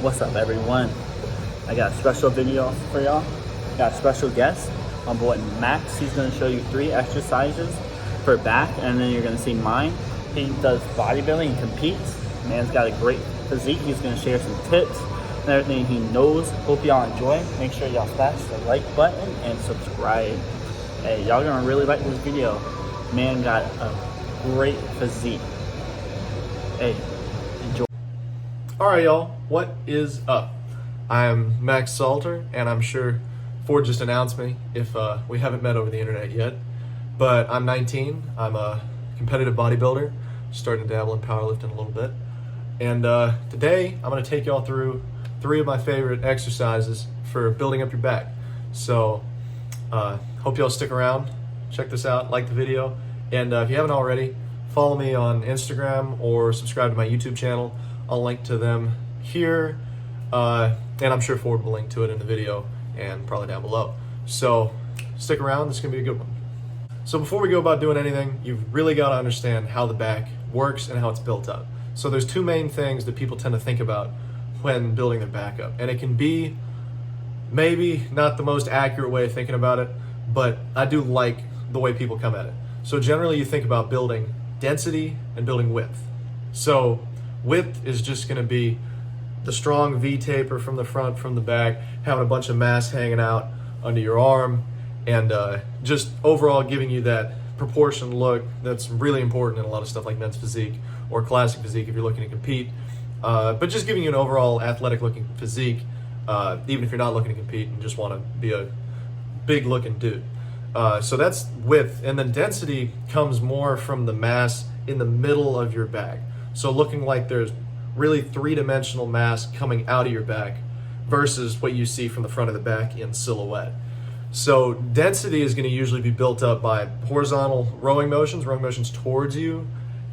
What's up, everyone? I got a special video for y'all. Got a special guest, my boy Max. He's going to show you 3 exercises for back, and then you're going to see mine. He does bodybuilding and competes. Man's got a great physique. He's going to share some tips and everything he knows. Hope y'all enjoy. Make sure y'all smash the like button and subscribe. Hey, y'all going to really like this video. Man got a great physique. Hey, enjoy. All right, y'all, what is up? I'm Max Salter, and I'm sure Ford just announced me if we haven't met over the internet yet. But I'm 19, I'm a competitive bodybuilder, starting to dabble in powerlifting a little bit. And today, I'm gonna take y'all through 3 of my favorite exercises for building up your back. So, hope y'all stick around, check this out, like the video. And if you haven't already, follow me on Instagram or subscribe to my YouTube channel. I'll link to them here, and I'm sure Ford will link to it in the video and probably down below. So stick around, this is gonna be a good one. So before we go about doing anything, you've really got to understand how the back works and how it's built up. So there's 2 main things that people tend to think about when building their back up. And it can be maybe not the most accurate way of thinking about it, but I do like the way people come at it. So generally you think about building density and building width. So width is just going to be the strong V taper from the front, from the back, having a bunch of mass hanging out under your arm, and just overall giving you that proportioned look that's really important in a lot of stuff like men's physique or classic physique if you're looking to compete. But just giving you an overall athletic looking physique, even if you're not looking to compete and just want to be a big looking dude. So that's width, and then density comes more from the mass in the middle of your back. So looking like there's really 3-dimensional mass coming out of your back versus what you see from the front of the back in silhouette. So density is going to usually be built up by horizontal rowing motions towards you,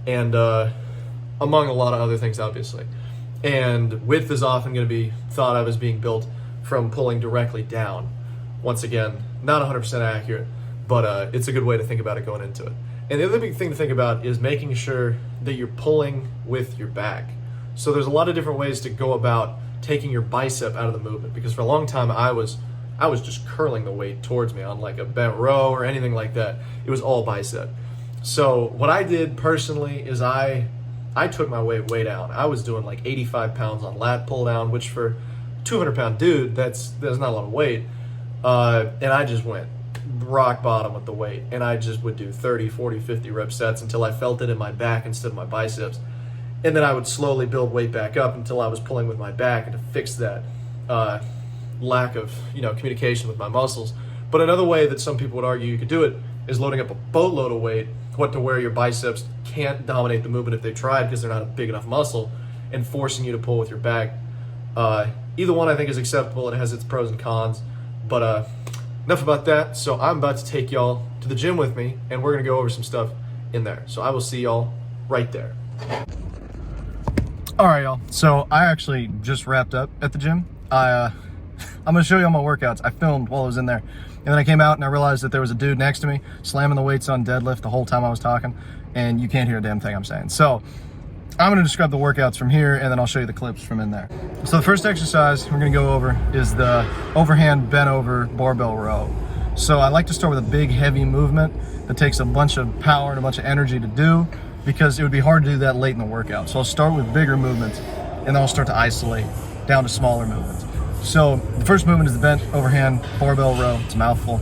and among a lot of other things, obviously. And width is often going to be thought of as being built from pulling directly down. Once again, not 100% accurate, but it's a good way to think about it going into it. And the other big thing to think about is making sure that you're pulling with your back. So there's a lot of different ways to go about taking your bicep out of the movement, because for a long time I was just curling the weight towards me on like a bent row or anything like that. It was all bicep. So what I did personally is I took my weight way down. I was doing like 85 pounds on lat pull down, which for a 200-pound dude, that's not a lot of weight. And I just went rock bottom with the weight, and I just would do 30, 40, 50 rep sets until I felt it in my back instead of my biceps. And then I would slowly build weight back up until I was pulling with my back, and to fix that lack of communication with my muscles. But another way that some people would argue you could do it is loading up a boatload of weight, to where your biceps can't dominate the movement if they tried because they're not a big enough muscle, and forcing you to pull with your back. Either one I think is acceptable. It has its pros and cons. But enough about that. So I'm about to take y'all to the gym with me, and we're gonna go over some stuff in there. So I will see y'all right there. All right, y'all. So I actually just wrapped up at the gym. I'm gonna show you all my workouts. I filmed while I was in there, and then I came out and I realized that there was a dude next to me slamming the weights on deadlift the whole time I was talking, and you can't hear a damn thing I'm saying. So I'm gonna describe the workouts from here, and then I'll show you the clips from in there. So the first exercise we're gonna go over is the overhand bent over barbell row. So I like to start with a big heavy movement that takes a bunch of power and a bunch of energy to do, because it would be hard to do that late in the workout. So I'll start with bigger movements, and then I'll start to isolate down to smaller movements. So the first movement is the bent overhand barbell row. It's a mouthful.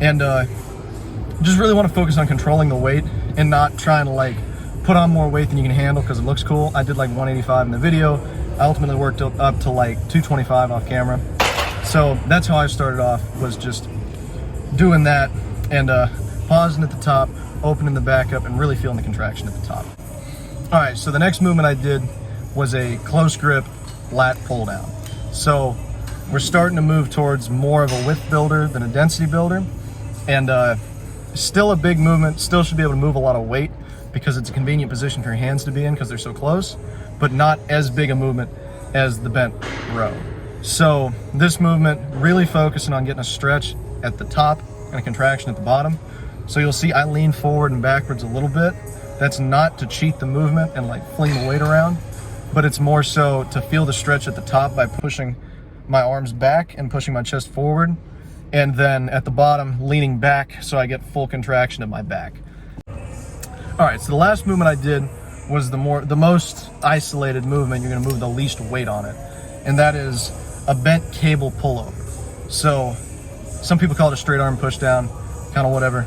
And just really want to focus on controlling the weight and not trying to like put on more weight than you can handle because it looks cool. I did like 185 in the video. I ultimately worked up to like 225 off camera. So that's how I started off, was just doing that and pausing at the top, opening the back up, and really feeling the contraction at the top. All right, so the next movement I did was a close grip lat pull down. So we're starting to move towards more of a width builder than a density builder, and still a big movement, still should be able to move a lot of weight because it's a convenient position for your hands to be in because they're so close, but not as big a movement as the bent row. So this movement, really focusing on getting a stretch at the top and a contraction at the bottom. So you'll see I lean forward and backwards a little bit. That's not to cheat the movement and like fling the weight around, but it's more so to feel the stretch at the top by pushing my arms back and pushing my chest forward, and then at the bottom leaning back so I get full contraction of my back. All right, so the last movement I did was the most isolated movement. You're gonna move the least weight on it, and that is a bent cable pullover. So some people call it a straight arm push down, kind of whatever.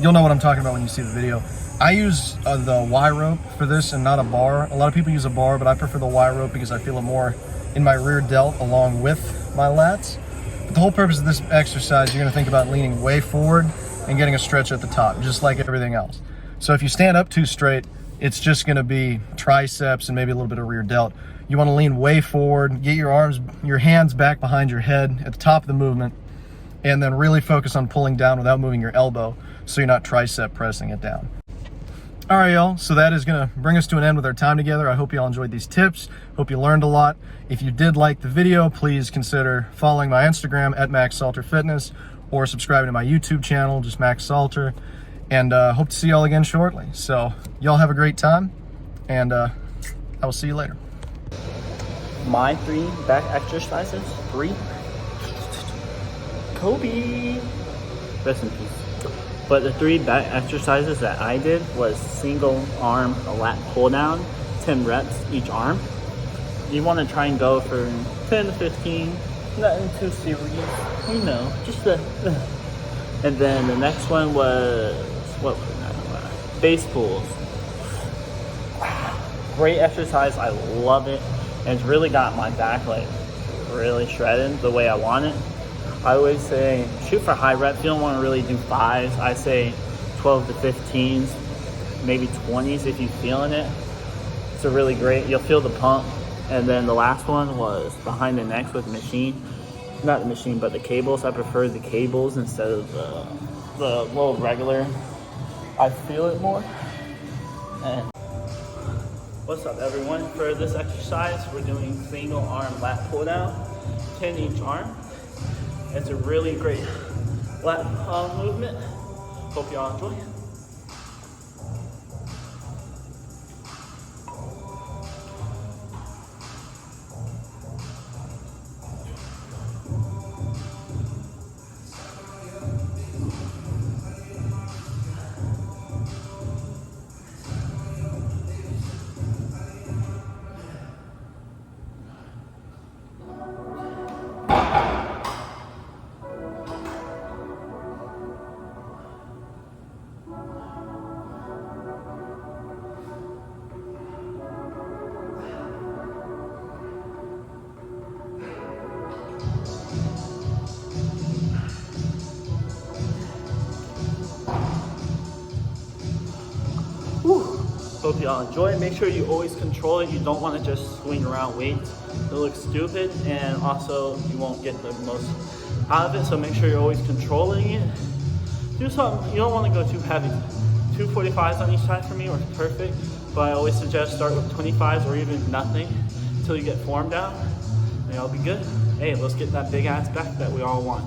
You'll know what I'm talking about when you see the video. I use the Y rope for this and not a bar. A lot of people use a bar, but I prefer the Y rope because I feel it more in my rear delt along with my lats. But the whole purpose of this exercise, you're gonna think about leaning way forward and getting a stretch at the top, just like everything else. So if you stand up too straight, it's just gonna be triceps and maybe a little bit of rear delt. You wanna lean way forward, get your hands back behind your head at the top of the movement, and then really focus on pulling down without moving your elbow so you're not tricep pressing it down. All right, y'all, so that is gonna bring us to an end with our time together. I hope you all enjoyed these tips. Hope you learned a lot. If you did like the video, please consider following my Instagram at Max Salter Fitness, or subscribing to my YouTube channel, just Max Salter. And hope to see y'all again shortly. So y'all have a great time, and I will see you later. My 3 back exercises. 3. Kobe. Rest in peace. But the 3 back exercises that I did was single arm lat pull down, 10 reps each arm. You want to try and go for 10 to 15, nothing too serious, you know, just the. And then the next one was, what was that one? Base pulls. Great exercise, I love it. And it's really got my back like really shredded the way I want it. I always say shoot for high reps. You don't want to really do 5s. I say 12 to 15s, maybe 20s if you're feeling it. It's a really great, you'll feel the pump. And then the last one was behind the neck with the machine. Not the machine, but the cables. I prefer the cables instead of the little regular. I feel it more. And what's up, everyone? For this exercise, we're doing single arm lat pull down, 10 each arm. It's a really great lat movement. Hope y'all enjoy. Hope y'all enjoy it. Make sure you always control it. You don't want to just swing around weights. It looks stupid, and also you won't get the most out of it. So make sure you're always controlling it. Do something. You don't want to go too heavy. 245s on each side for me are perfect, but I always suggest start with 25s or even nothing until you get form down, and y'all be good. Hey, let's get that big ass back that we all want.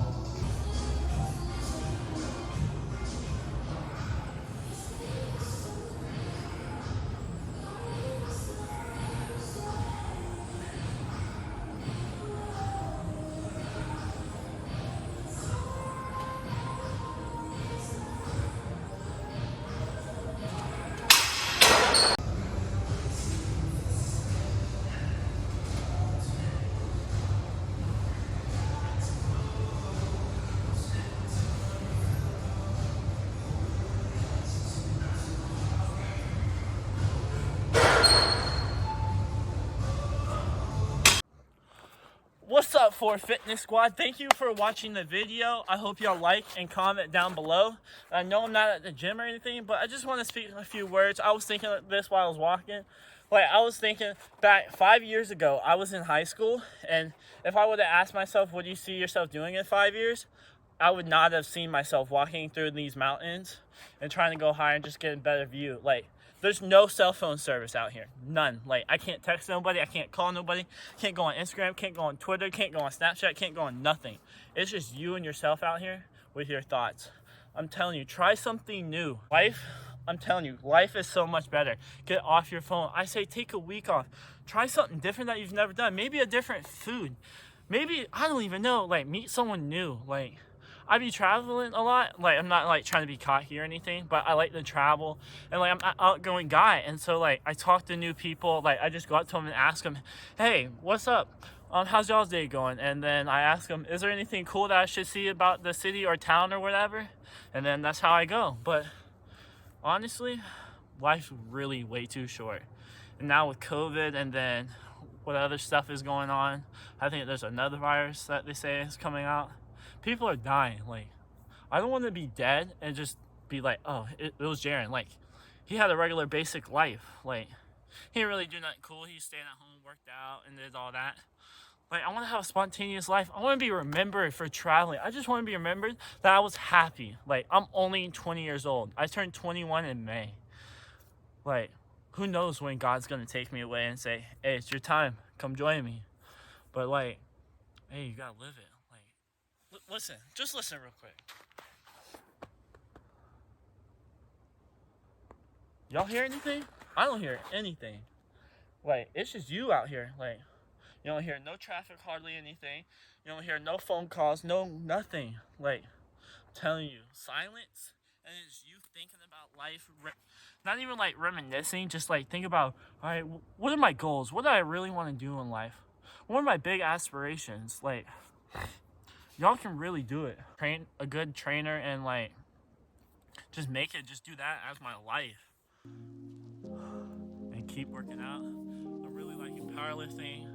What's up, For Fitness Squad? Thank you for watching the video. I hope y'all like and comment down below. I know I'm not at the gym or anything, but I just want to speak a few words. I was thinking of this while I was walking. Like, I was thinking back 5 years ago, I was in high school, and if I would have asked myself, what do you see yourself doing in 5 years? I would not have seen myself walking through these mountains and trying to go higher and just get a better view. Like, there's no cell phone service out here. None. Like, I can't text nobody. I can't call nobody. Can't go on Instagram. Can't go on Twitter. Can't go on Snapchat. Can't go on nothing. It's just you and yourself out here with your thoughts. I'm telling you, try something new. Life I'm telling you, life is so much better. Get off your phone. I say take a week off. Try something different that you've never done. Maybe a different food. Maybe, I don't even know, like meet someone new. Like I be traveling a lot. Like I'm not like trying to be cocky or anything, but I like to travel. And like I'm an outgoing guy. And so like I talk to new people. Like I just go up to them and ask them, hey, what's up? How's y'all's day going? And then I ask them, is there anything cool that I should see about the city or town or whatever? And then that's how I go. But honestly, life's really way too short. And now with COVID and then what other stuff is going on, I think there's another virus that they say is coming out. People are dying. Like, I don't want to be dead and just be like, oh, it was Jaren. Like, he had a regular basic life. Like, he didn't really do nothing cool. He stayed at home, worked out, and did all that. Like, I want to have a spontaneous life. I want to be remembered for traveling. I just want to be remembered that I was happy. Like, I'm only 20 years old. I turned 21 in May. Like, who knows when God's going to take me away and say, hey, it's your time. Come join me. But, like, hey, you got to live it. Like, listen. Just listen real quick. Y'all hear anything? I don't hear anything. Like, it's just you out here. Like, you don't hear no traffic, hardly anything. You don't hear no phone calls, no nothing. Like, I'm telling you, silence, and it's you thinking about life. Not even like reminiscing, just like think about, all right, what are my goals? What do I really want to do in life? What are my big aspirations? Like, y'all can really do it. Train a good trainer and like, just make it. Just do that as my life, and keep working out. I'm really liking powerlifting.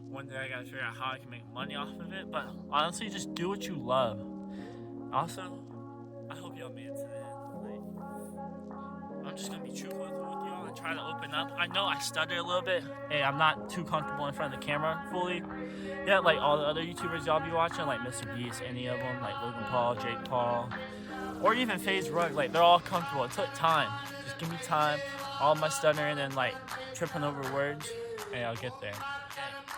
One day I gotta figure out how I can make money off of it, but honestly, just do what you love. Also, I hope y'all made it to the end. Like, I'm just gonna be truthful with y'all and try to open up. I know I stutter a little bit. Hey, I'm not too comfortable in front of the camera fully. Yeah, like all the other YouTubers y'all be watching, like Mr. Beast, any of them, like Logan Paul, Jake Paul, or even FaZe Rug, like they're all comfortable. It took time. Just give me time. All my stuttering and like tripping over words, and I'll get there. Okay.